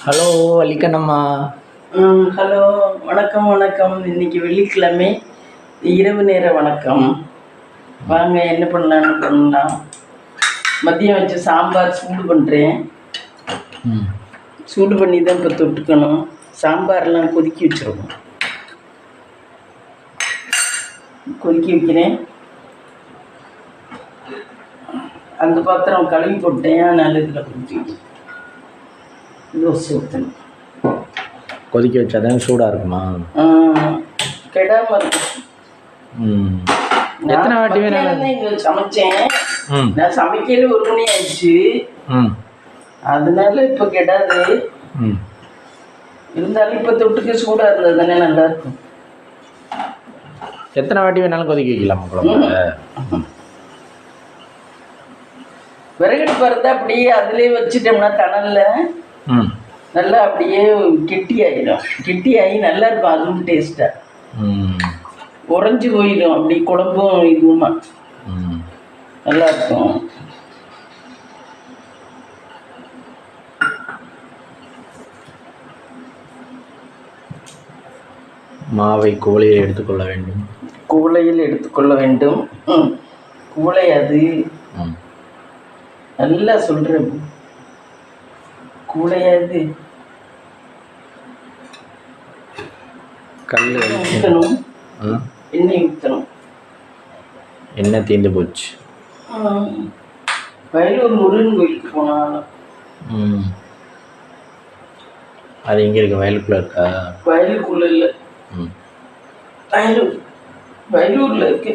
Hello வலிக்கண்ணம்மா. Hello, வணக்கம் வணக்கம். இன்னைக்கு வெள்ளிக்கிழமை, இரவு நேர வணக்கம். வாங்க, என்ன பண்ணலாம். மதியம் வச்சு சாம்பார் சூடு பண்ணுறேன். சூடு பண்ணி தான் இப்போ தொட்டுக்கணும். சாம்பார்லாம் கொதிக்க வச்சுருவோம். கொதிக்க வைக்கிறேன். அந்த பாத்திரம் கழுவி போட்டேன், அதனால இதில் கொதிக்க தோசை ஊற்றணும். கொதிக்க வச்சாதான் சூடாக இருக்குமா? கெடாம இருக்கும். எத்தனை வாட்டி வேணும் இங்கே சமைச்சேன். நான் சமைக்கல 1 மணி ஆயிடுச்சு. அதனால இப்போ கெடாது. இருந்தாலும் இப்போ தொட்டுக்க சூடாக இருந்தது தானே நல்லா இருக்கும். எத்தனை வாட்டி வேணாலும் கொதிக்க வைக்கலாம் குழம்பு. விறகடுப்பு இருந்தால் அப்படியே அதுலேயே வச்சுட்டோம்னா தணல்ல நல்லா அப்படியே கெட்டியாயிடும். கெட்டியாகி நல்லா இருக்கும். அதுவும் டேஸ்ட்டாக உறைஞ்சி போயிடும். அப்படி குழம்பும் இதுவுமா நல்லா இருக்கும். மாவை குவளையில் எடுத்துக்கொள்ள வேண்டும். குவளையில் எடுத்துக்கொள்ள வேண்டும். குவளை அது நல்லா சொல்கிறேன். குவளையாது கல் ஊற்றணும். எண்ணெய் ஊற்றணும். எண்ணெய் தீர்ந்து போச்சு. வயலூர் முருகன் கோயிலுக்கு போனாலும் அது எங்கே இருக்கு? வயலுக்குள்ளே இருக்கா? வயலுக்குள்ள இல்லை, வயலூரில் இருக்கு.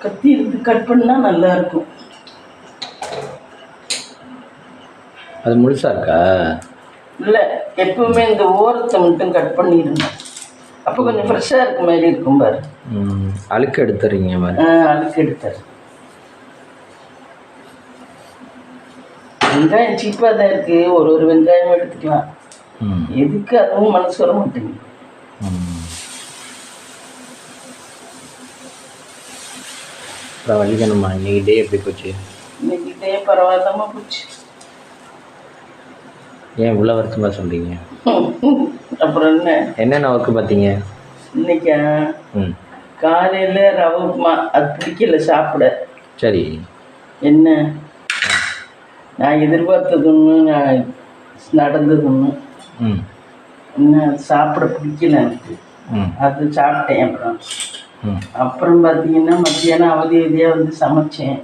கத்தி எடுத்து கட் பண்ணால் நல்லா இருக்கும். அது முழுசா இருக்கா? இல்லை, எப்பவுமே இந்த ஓரத்தை மட்டும் கட் பண்ணிடணும். அப்போ கொஞ்சம் ஃப்ரெஷ்ஷாக இருக்க மாதிரி இருக்கும் பாரு. அழுக்கு எடுத்துறீங்க மாதிரி. அழுக்கு எடுத்தார். வெங்காயம் சீப்பாக தான் இருக்குது. ஒரு வெங்காயம் எடுத்துக்கலாம். எதுக்கு அதுவும் மனசு வர மாட்டேங்குது. அப்புறம் வலிக்கணுமா? இன்னைக்கு டே எப்படி போச்சு? இன்னைக்கு டே பரவாயில்லாமல் போச்சு. ஏன் இவ்வளோ வருத்தமாக சொல்கிறீங்க? அப்புறம் என்னென்ன ஒர்க்கு பார்த்தீங்க இன்னைக்கா? காலையில் ரவை உப்புமா. அது பிடிக்கல சாப்பிட. சரி. என்ன நான் எதிர்பார்த்தது ஒன்று, நான் நடந்தது ஒன்று. என்ன சாப்பிட பிடிக்கல எனக்கு. அது சாப்பிட்டேன். அப்புறம் பார்த்தீங்கன்னா மத்தியானம் அவதியாக வந்து சமைச்சேன்.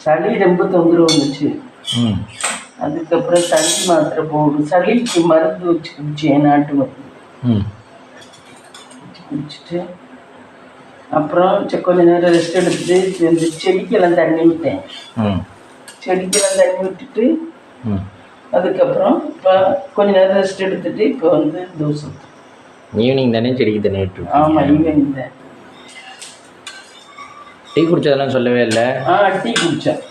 சளி ரொம்ப தொந்தரவு வந்துச்சு. அதுக்கப்புறம் சளி மாத்திரை போடு, சளிக்கு மருந்து வச்சு குடிச்சேன், நாட்டு மருந்து வச்சு குடிச்சிட்டு அப்புறம் கொஞ்ச நேரம் ரெஸ்ட் எடுத்துட்டு இந்த செடிக்கெல்லாம் தண்ணி விட்டேன். செடிக்கெல்லாம் தண்ணி விட்டுட்டு அதுக்கப்புறம் இப்போ கொஞ்ச நேரம் ரெஸ்ட் எடுத்துட்டு இப்போ வந்து தோசை. ஈவினிங் தானே செடிக்கு தண்ணி விட்டு? ஆமாம், ஈவினிங் தான். டீ குடிச்சதெல்லாம் சொல்லவே இல்லை. டீ குடித்தோம்.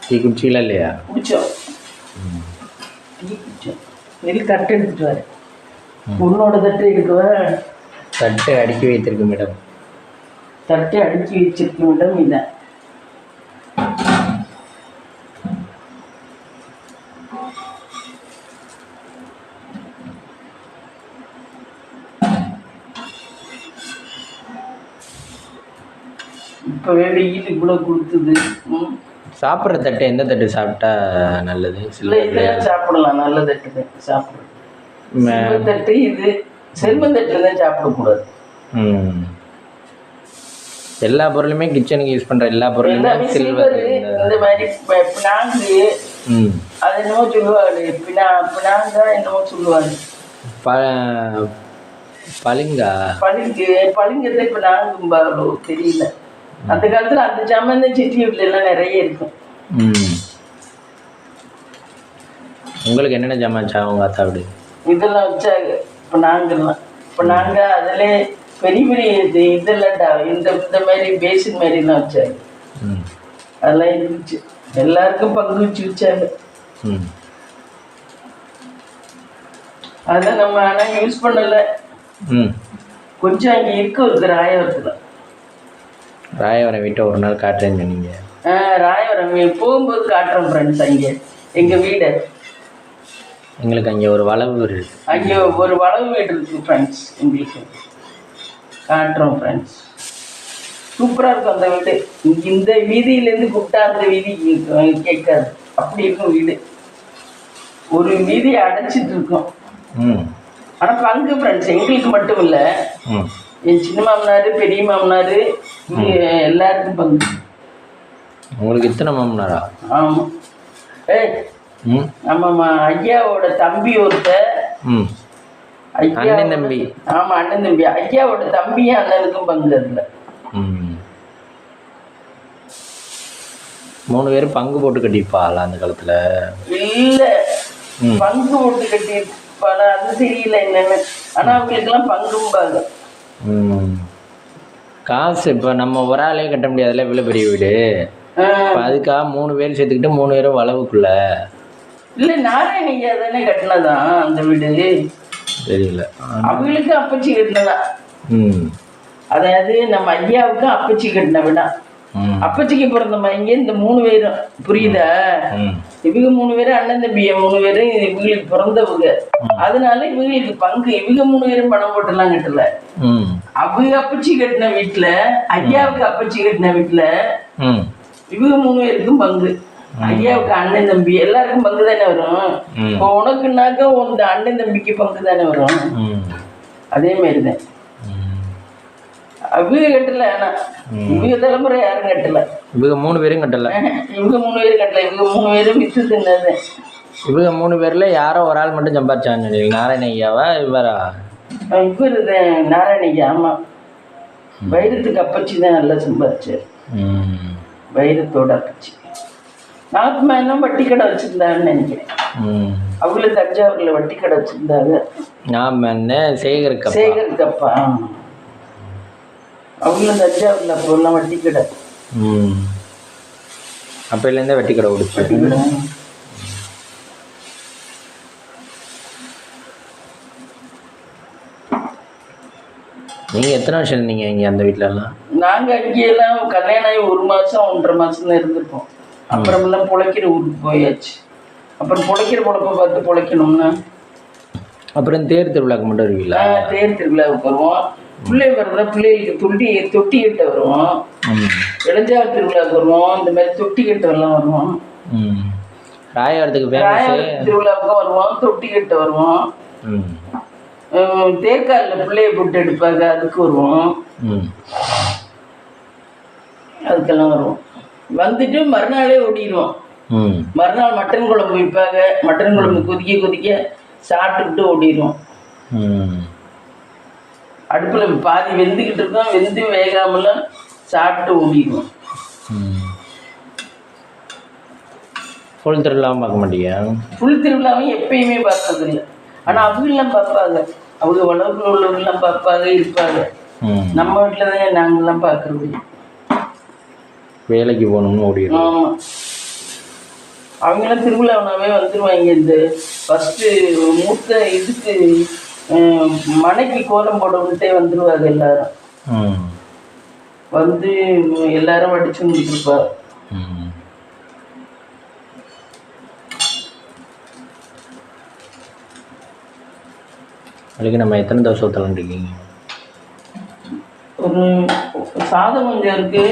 டீ குடிச்சிங்களா இல்லையா? குடித்தோம். டீ குடித்தோம். வெளியே தட்டு எடுத்துட்டு வரேன். உன்னோட தட்டு எடுக்கவா? தட்டு அடுக்கி வைத்திருக்கு மேடம். தட்டு அடுக்கி வச்சிருக்கு மேடம். இதான் இப்போவே வெயில் இவ்வளோ கொடுத்துது. சாப்பிட்ற தட்டு எந்த தட்டு சாப்பிட்டா நல்லது? இல்லை, இதெல்லாம் சாப்பிடலாம். நல்ல தட்டு தான் சாப்பிடலாம். தட்டு இது செல்வந்தட்டு தான் சாப்பிடக்கூடாது. எல்லா பொருளுமே கிச்சனுக்கு யூஸ் பண்ணுற எல்லா பொருளுமே சில்வர். இந்த மாதிரி பினாங்கு அது என்னமோ சொல்லுவாங்க. பினாங்கா என்னமோ சொல்லுவாங்க. பளிங்கத்தை இப்போ நாங்கும்பாலோ தெரியல. அந்த காலத்தில் அந்த ஜாமான் தான் சிட்டி வீட்டில எல்லாம் நிறைய இருக்கும். உங்களுக்கு என்னென்ன ஜாமான் அவங்க அத்தா வீடு? இதெல்லாம் வச்சாங்க. இப்போ நாங்கள் அதில் பெரிய பெரிய இதெல்லாம் இந்த மாதிரி பேசின் மாதிரிலாம் வச்சாங்க. அதெல்லாம் இருந்துச்சு. எல்லாருக்கும் பங்கு வச்சாங்க. அதை நம்ம ஆனால் யூஸ் பண்ணலை. கொஞ்சம் அங்கே இருக்க ஒரு ஆயிரத்தில் ராயவரம் வீட்டை ஒரு நாள் காட்டுறேன்னு சொன்னீங்க. ராயவரம் போகும்போது காட்டுறோம் ஃப்ரெண்ட்ஸ். அங்கே எங்கள் வீடு, எங்களுக்கு அங்கே ஒரு வளவு இருக்கு. அங்கே ஒரு வளவு வீடு இருக்குது ஃப்ரெண்ட்ஸ், எங்களுக்கு காட்டுறோம் ஃப்ரெண்ட்ஸ். சூப்பராக இருக்கும் அந்த வீடு. இந்த வீதியிலேருந்து கூப்பிட்டா அந்த வீதி கேட்காது, அப்படி இருக்கும் வீடு. ஒரு வீதியை அடைச்சிட்டு இருக்கோம். ஆனால் பங்கு ஃப்ரெண்ட்ஸ் எங்களுக்கு மட்டும் இல்லை, என் சின்ன மாமனார், பெரிய மாமனார், எல்லாருக்கும் பங்கு. உங்களுக்கு இத்தனை மாமனாரா? ஆமாம். ஆமாம்மா, ஐயாவோட தம்பி ஒருத்தர். அண்ணன் தம்பி. ஆமாம், அண்ணன் தம்பி. ஐயாவோட தம்பியும் அண்ணனுக்கும் பங்கு அதில். 3 பேரும் பங்கு போட்டு கட்டிப்பாளா அந்த காலத்தில்? இல்லை, பங்கு போட்டு கட்டிப்பாளா அது தெரியல என்னென்னு. ஆனால் அவங்களுக்கெல்லாம் பங்கும்பாங்க. காசு இப்போ நம்ம ஒரு ஆளே கட்ட முடியாதுல்ல, இவ்வளோ பெரிய வீடு. அதுக்காக 3 பேர் சேர்த்துக்கிட்டு 3 பேரும் வளவுக்குள்ள. இல்லை, நாராயணியா தானே கட்டினதான் அந்த வீடு. தெரியல, அவங்களுக்கு அப்பச்சி கட்டினதான். அதாவது நம்ம ஐயாவுக்கு அப்பச்சி கட்டின விடா. அப்பச்சிக்கு பிறந்த மைங்க இந்த 3 பேரும், புரியுதா? இவங்க 3 பேரும் அண்ணன் தம்பிய 3 பேரும் இவங்களுக்கு பிறந்தவங்க. அதனால இவங்களுக்கு பங்கு. இவங்க 3 பேரும் பணம் போட்டுலாம் கட்டல. அவங்க அப்பச்சி கட்டின வீட்டுல, ஐயாவுக்கு அப்பச்சி கட்டின வீட்டுல இவங்க 3 பேருக்கும் பங்கு. ஐயாவுக்கு அண்ணன் தம்பி எல்லாருக்கும் பங்கு தானே வரும். இப்போ உனக்குனாக்கா உங்க அண்ணன் தம்பிக்கு பங்கு தானே வரும். அதே மாதிரிதான் இவங்க கட்டல. ஆனா இவங்க தலைமுறை யாரும் கட்டல. இவங்க 3 பேரும் கட்டல. இவங்க 3 பேரும் கட்டல. இவங்க 3 பேரும் வித்து தின்னது. இவங்க 3 பேர்ல யாரோ ஒரு ஆள் மட்டும் சம்பாதிச்சாங்க. நாராயண ஐயாவா இவரா? இவர் நாராயண ஐயா. ஆமா, வைரத்துக்கு அப்பச்சி தான் நல்லா சம்பாதிச்சார். வைரத்தோட அப்பச்சி. நாகமாயெல்லாம் வட்டி கடை வச்சிருந்தாங்கன்னு நினைக்கிறேன். அவங்களும் தஞ்சாவூர்ல வட்டி கடை வச்சிருந்தாங்க. சேகர் கப்பா. அவங்களும் தஞ்சாவூர்ல அப்போல்லாம் வட்டி கடை. அப்போலேருந்தே வட்டி கடை கொடுத்து. நீங்கள் எத்தனை வருஷம் இருந்தீங்க இங்கே அந்த வீட்டிலலாம்? நாங்கள் அங்கேயெல்லாம் கல்யாணம் ஆகி 1 மாதம் 1.5 மாதம் தான் இருந்திருப்போம். அப்புறமெல்லாம் பிழைக்கிற ஊருக்கு போயாச்சு. அப்புறம் பிழைக்கிற பொழப்பை பார்த்து பிழைக்கணும்னா அப்புறம் தேர் திருவிழாவுக்கு மட்டும் வருவீங்களா? தேர் திருவிழாவுக்கு வருவோம். பிள்ளைங்க வரதா பிள்ளைகளுக்கு தொட்டி கட்ட வருவோம். இளஞ்சாவ திருவிழாவுக்கு வருவோம். இந்த மாதிரி தொட்டி கட்டெல்லாம் வருவோம். ராயவரத்துக்கு திருவிழாவுக்கும் வருவோம், தொட்டி கட்ட வருவோம். தேர்காலில் பிள்ளைய போட்டு எடுப்பாங்க, அதுக்கு வருவோம். அதுக்கெல்லாம் வருவோம். வந்துட்டு மறுநாளே ஓடிடுவோம். மறுநாள் மட்டன் குழம்பு வைப்பாங்க. மட்டன் குழம்பு கொதிக்க சாப்பிட்டுக்கிட்டு ஓடிடுவோம். அடுப்பில் பாதி வெந்துக்கிட்டு இருக்கோம், வெந்து வேகாமலாம் சாப்பிட்டு ஓடிடுவோம். ஃபுல் திருவிழாவும் பார்க்க மாட்டீங்க? ஃபுல் திருவிழாவும் எப்பயுமே பார்த்ததில்லை. ஆனால் அவங்கெல்லாம் பார்ப்பாங்க. அவங்க உலகத்தில் உள்ளவங்கெல்லாம் பார்ப்பாங்க, இருப்பாங்க. நம்ம வீட்டில் தான் நாங்கள்லாம் பார்க்குறது. வேலைக்கு போகணும்னு ஓடிடுவோம். ஆமாம், அவங்களாம் திருவிழாவுனாவே வந்துடுவாங்க. இந்த ஃபஸ்ட்டு மூத்த இதுக்கு மனைக்கு கோலம் போடவுட்டே வந்துடுவாங்க. எல்லாரும் வந்து எல்லாரும் வடிச்சு முடிச்சிருப்பாங்க. அதுக்கு நம்ம எத்தனை தோசை ஊற்றலாம் இருக்கீங்க? ஒரு சாதம் கொஞ்சம் இருக்கு.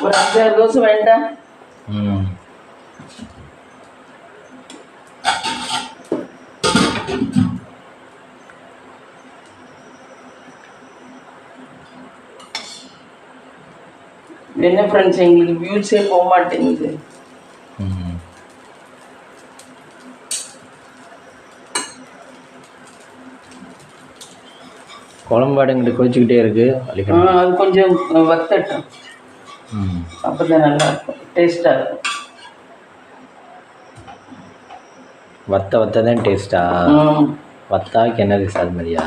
ஒரு 5-6 தோசை வேண்டாம். என்ன ஃப்ரெண்ட்ஸ், எங்களுக்கு வியூஸே போக மாட்டேங்குது. குழம்பாடுங்கிட்ட கோச்சிக்கிட்டே இருக்கு. அது கொஞ்சம் வத்தட்டும், அப்பதான் நல்லா இருக்கும், டேஸ்டா இருக்கும். வத்த தான் டேஸ்டா? வத்தாக்கு என்ன அது மாதிரியா?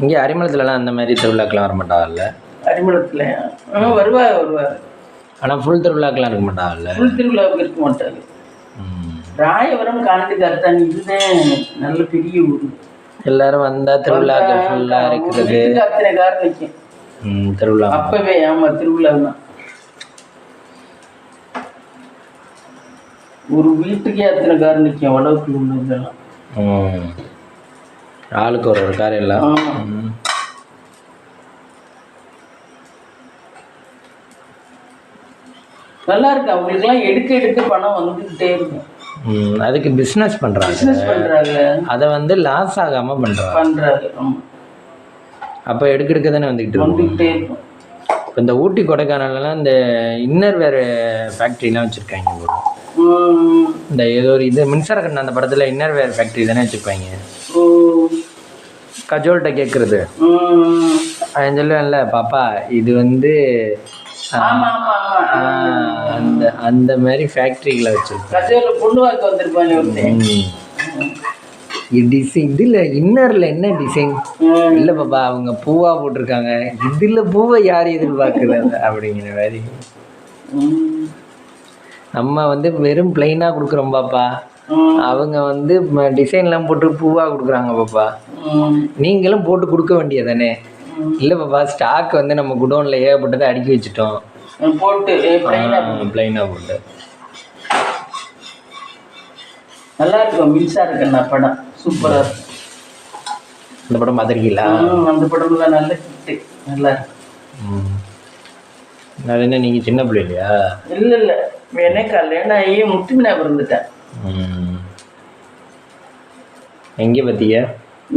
இங்கே அரிமளத்துலலாம் அந்த மாதிரி திருவிழாக்கெல்லாம் வர மாட்டாங்கல்ல? அரிமளத்தில் வருவாங்க. ஆனால் ஃபுல் திருவிழாக்கெல்லாம் இருக்க மாட்டாங்கல்ல? ஃபுல் திருவிழாவுக்கு இருக்க மாட்டாங்க. ராயவரம் காணத்துக்காரத்தான் இதுதான் நல்ல பெரிய ஊர். எல்லாரும் வந்தா திருவிழாக்கு ஃபுல்லாக இருக்கிறது. அத்தனை கார் நிற்கும் திருவிழா அப்பவே. ஆமாம், திருவிழா தான். ஒரு வீட்டுக்கே அத்தனை கார் நிற்கும் வடவுக்கு உள்ளதெல்லாம். ஆளுக்கு ஒரு கார் எல்லாம். நல்லா இருக்கு. அவங்களுக்குலாம் எடுக்க பணம் வந்துக்கிட்டே இருக்கும். அதுக்கு பிஸ்னஸ் பண்ணுறாங்க. அதை வந்து லாஸ் ஆகாமல் பண்ணுறாங்க. அப்போ எடுக்க தானே வந்துக்கிட்டே இருக்கும். இப்போ இந்த ஊட்டி கொடைக்கானல்லாம் இந்த இன்னர் வேறு ஃபேக்ட்ரிலாம் வச்சுருக்காங்க. இந்த ஏதோ ஒரு இது மின்சார கண்ணன் அந்த படத்தில் இன்னர் வேர் ஃபேக்ட்ரி தானே வச்சுருப்பாங்க. கஜோல்கிட்ட கேட்குறது அவன் சொல்லுவேன்ல, பாப்பா இது வந்து அந்த அந்த மாதிரி ஃபேக்ட்ரிகளை வச்சுருக்கேன். இதில் இன்னரில் என்ன டிசைன் இல்லை பாப்பா, அவங்க பூவாக போட்டிருக்காங்க, இதில் பூவை யார் எதிர்பார்க்குறது அப்படிங்கிற மாதிரி. நம்ம வந்து வெறும் பிளைனாக கொடுக்குறோம் பாப்பா, அவங்க வந்து டிசைன்லாம் போட்டு பூவாக கொடுக்குறாங்க பாப்பா, நீங்களும் போட்டு கொடுக்க வேண்டியதானே. இல்லை பாப்பா, ஸ்டாக் வந்து நம்ம குடோனில் ஏகப்பட்டதை அடுக்கி வச்சுட்டோம் போட்டு பிளைனாக போட்டு. நல்லா இருக்கும் மின்சார கண்ணா படம், சூப்பராக இருக்கும். அந்த படம் பார்த்துருக்கீங்களா? அந்த படம்லாம் நல்ல ஹிட்டு, நல்லா இருக்கும். அது என்ன நீங்கள் சின்ன பிள்ளை இல்லையா? இல்லை வேணே கல்யாணம் ஆகி முத்துமினா பிறந்துட்டேன். எங்கே பார்த்தீங்க?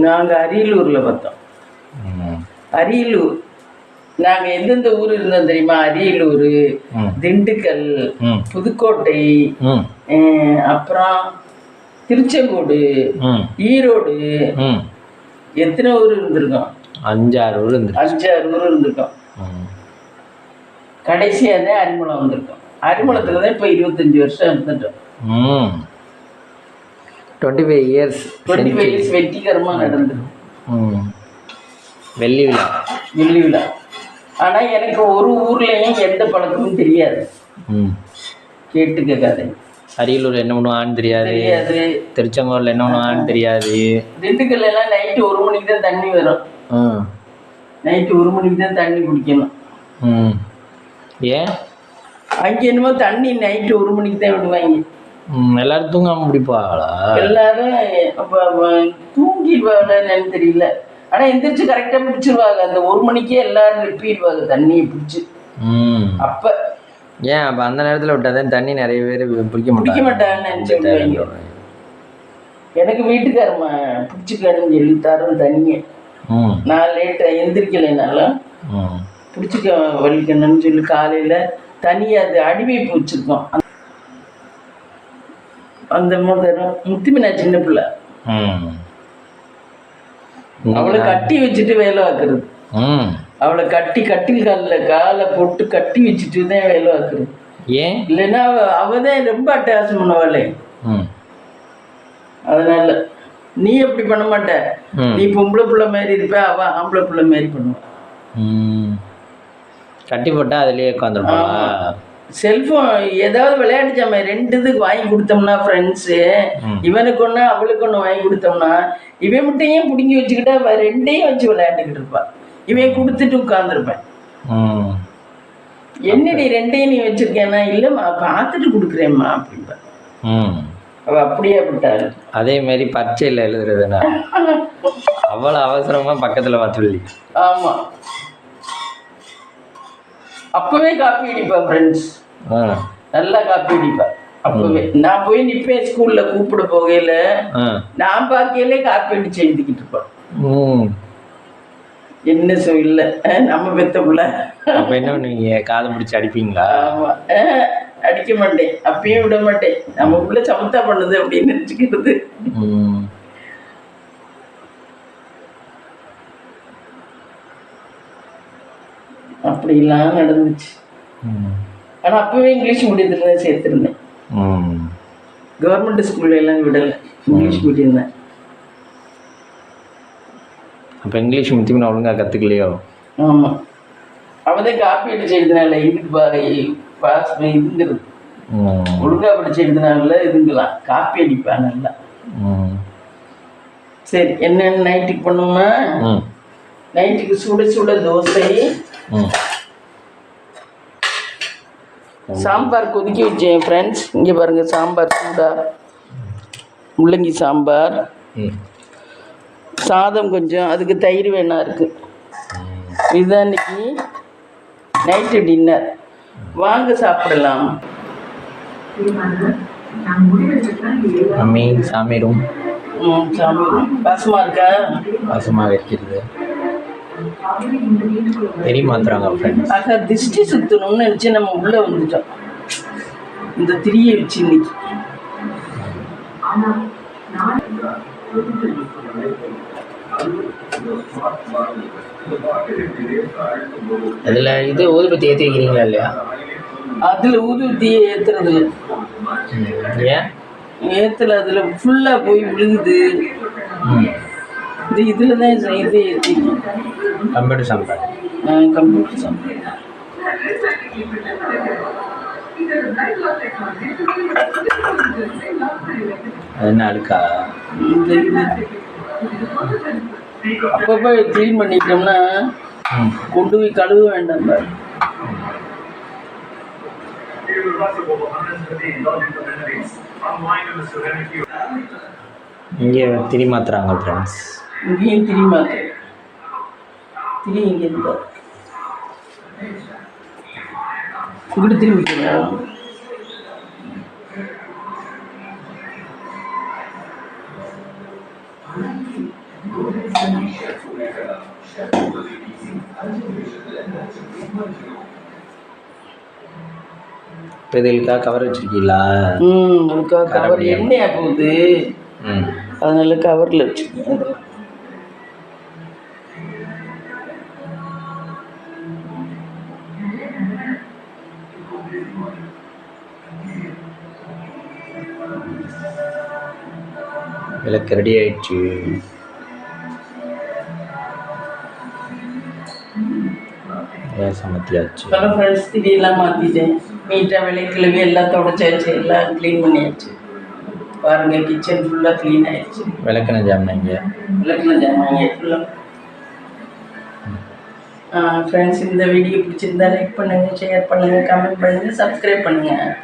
நாங்கள் அரியலூரில் பார்த்தோம். அரியலூர் நாங்கள் எந்தெந்த ஊர் இருந்தோம் தெரியுமா? அரியலூர், திண்டுக்கல், புதுக்கோட்டை, அப்புறம் திருச்செங்கோடு, ஈரோடு, எத்தனை ஊர் இருந்திருக்கோம்? 5-6 ஊர் இருந்திருக்கோம். கடைசியாக தான் அரிமளம் வந்திருக்கோம். அரிமளத்தில் தான் இப்போ 25 வருஷம் இருந்துட்டோம். 25 இயர்ஸ் வெற்றிகரமாக நடந்துடும். வெள்ளி விழா. ஆனால் எனக்கு ஒரு ஊர்லேயும் எந்த பழக்கமும் தெரியாது. கேட்டுக்க கதை. அரியலூர் என்ன பண்ணுவான்னு தெரியாது, திருச்செங்கோடில் என்ன பண்ணுவான்னு தெரியாது. திண்டுக்கல்ல எல்லாம் நைட்டு 1 மணிக்கு தான் தண்ணி வரும். நைட்டு 1 மணிக்கு தான் தண்ணி குடிக்கணும். ஏன் அங்கே என்னமோ தண்ணி நைட்டு 1 மணிக்கு தான் விடுவாங்க. எல்லாரும் தூங்காமல் பிடிப்பாங்களா? எல்லாரும் தூங்கிடுவாங்கன்னு தெரியல. ஆனால் எந்திரிச்சு கரெக்டாக பிடிச்சிருவாங்க. அந்த 1 மணிக்கே எல்லாரும் நிப்பிடுவாங்க தண்ணியை பிடிச்சி. அப்போ ஏன் அப்போ அந்த நேரத்தில் விட்டாதான் தண்ணி நிறைய பேர் பிடிக்க மாட்டாங்கன்னு நினச்சிருவாங்க. எனக்கு வீட்டுக்காரம்மா பிடிச்சிக்கணும்னு சொல்லி தரும் தண்ணியை. நான் லேட்டாக எந்திரிக்கலைனாலும் பிடிச்சிக்க வலிக்கணும்னு சொல்லி காலையில் தனியாக அது அடிவைப்பு வச்சுருக்கோம். அந்த மாதிரி முத்துமினா சின்ன பிள்ளை, அவளை கட்டி வச்சுட்டு வேலை பார்க்குறது. அவளை கட்டில் காலை போட்டு கட்டி வச்சுட்டு தான் வேலை பார்க்குறது. ஏன் இல்லைன்னா அவதான் ரொம்ப அட்டகாசம் பண்ணுவாளே. அதனால நீ எப்படி பண்ண மாட்ட, நீ பொம்பளை பிள்ளை மாதிரி இருப்ப, அவ ஆம்பளை பிள்ளை மாதிரி பண்ணுவான். கட்டி போட்டா அதுலயே உட்காந்துருப்பாங்க. செல்ஃபோன் ஏதாவது விளையாட்டு ஜாமான் 2 இதுக்கு வாங்கி கொடுத்தோம்னா ஃப்ரெண்ட்ஸு, இவனுக்கு ஒன்று அவளுக்கு ஒன்று வாங்கி கொடுத்தோம்னா இவன் மட்டும் பிடுங்கி வச்சுக்கிட்டா 2ஐயும் வச்சு விளையாண்டுக்கிட்டு இருப்பான். இவன் கொடுத்துட்டு உட்காந்துருப்பேன். என்னடி 2ஐயும் நீ வச்சிருக்கேன்னா, இல்லைம்மா பார்த்துட்டு கொடுக்குறேம்மா அப்படின்பா. அவள் அப்படியே விட்டாரு. அதே மாதிரி பரீட்சையில் எழுதுறதுன்னா அவ்வளோ அவசரமாக பக்கத்தில் பார்த்து. ஆமாம், அப்பவே காப்பி அடிப்பா ஃப்ரெண்ட்ஸ், நல்லா காப்பி அடிப்பா. அப்பவே நான் போய் நிற்பேன் ஸ்கூலில் கூப்பிட போகையில, நான் பார்க்கையிலே காப்பி அடிச்சு எழுதிக்கிட்டு இருப்பேன். என்ன இல்லை நம்ம பெத்த பிள்ள. அப்போ என்ன பண்ணுவீங்க, காதை பிடிச்சி அடிப்பீங்களா? ஆமாம், அடிக்க மாட்டேன், அப்பயும் விட மாட்டேன். நம்ம பிள்ளை சமத்தா பண்ணுது அப்படின்னு நினச்சிக்கிறது. அப்படிலாம் நடந்துச்சு. ஆனால் அப்பவே இங்கிலீஷ் மீடியத்தில் தான் சேர்த்துருந்தேன். கவர்மெண்ட் ஸ்கூல்ல எல்லாம் விடலை, இங்கிலீஷ் மீடியம் தான். அப்போ இங்கிலீஷ் முத்தியமாக ஒழுங்காக கற்றுக்கலையோ? ஆமாம், அவதான் காப்பி அடிச்சு எழுதினால இதுக்கு பாஸ் இதுங்கிறது. ஒழுங்கா படிச்சு எழுதினால இதுங்களாம் காப்பி அடிப்பான் நல்லா. சரி, என்னென்ன நைட்டுக்கு பண்ணுமா? நைட்டுக்கு சுட சுட தோசை, சாம்பார் கொதிக்க வச்சேன் ஃப்ரெண்ட்ஸ். இங்கே பாருங்கள், சாம்பார் சூடா, முள்ளங்கி சாம்பார், சாதம் கொஞ்சம், அதுக்கு தயிர் வேணா இருக்குது. இதுதான் இன்னைக்கு நைட்டு டின்னர். வாங்க சாப்பிடலாம். மம்மி சாமி ரூம் சாமி ரூம் வாசமாக இருக்கா? வாசமாக வைக்கிறது தெரிய மாத்துறாங்க ஃப்ரெண்ட்ஸ். ஆக திருஷ்டி சுற்றணும்னு நினச்சி நம்ம உள்ளே வந்துட்டோம். இந்த திரியை வச்சு இன்னைக்கு அதில் இது ஊதுபத்தி ஏற்றி வைக்கிறீங்களா இல்லையா? அதில் ஊதுபத்தியை ஏற்றுறது ஏன் ஏற்றல, அதில் ஃபுல்லாக போய் விழுகுது. இதில் தான் இது ஏற்றிக்கணும். கம்ப்யூட்டர் சாம்பார். கம்ப்யூட்டர் சாம்பார். அது என்ன அழுக்கா? இந்த இது அப்பப்போ க்ளீன் பண்ணிட்டோம்னா கொண்டு போய் கழுவ வேண்டாம். இங்கே திரி மாத்துறாங்க ஃப்ரெண்ட்ஸ். இங்கேயும் திரி மாத்து. திரி இங்கே இருந்தா இப்படி திரும்பிக்கலாம். இப்போ இதுக்காக கவர் வச்சுருக்கீங்களா? அதுக்காக கவர் எண்ணெயா போகுது, அதனால கவரில் வச்சுருக்கேன். விளக்கு ரெடி ஆயிடுச்சு. சமத்தியாச்சு. பல ஃப்ரெண்ட்ஸ் திரியெல்லாம் மாற்றிட்டேன். நீட்டாக விளக்கிழவி எல்லாம் தொடச்சாச்சு, எல்லாம் க்ளீன் பண்ணியாச்சு. பாருங்கள், கிச்சன் ஃபுல்லாக க்ளீன் ஆயிடுச்சு. விளக்குன ஜாமாங்க ஃபுல்லாக. ஃப்ரெண்ட்ஸ், இந்த வீடியோ பிடிச்சிருந்தா லைக் பண்ணுங்கள், ஷேர் பண்ணுங்கள், கமெண்ட் பண்ணுங்கள், சப்ஸ்கிரைப் பண்ணுங்கள்.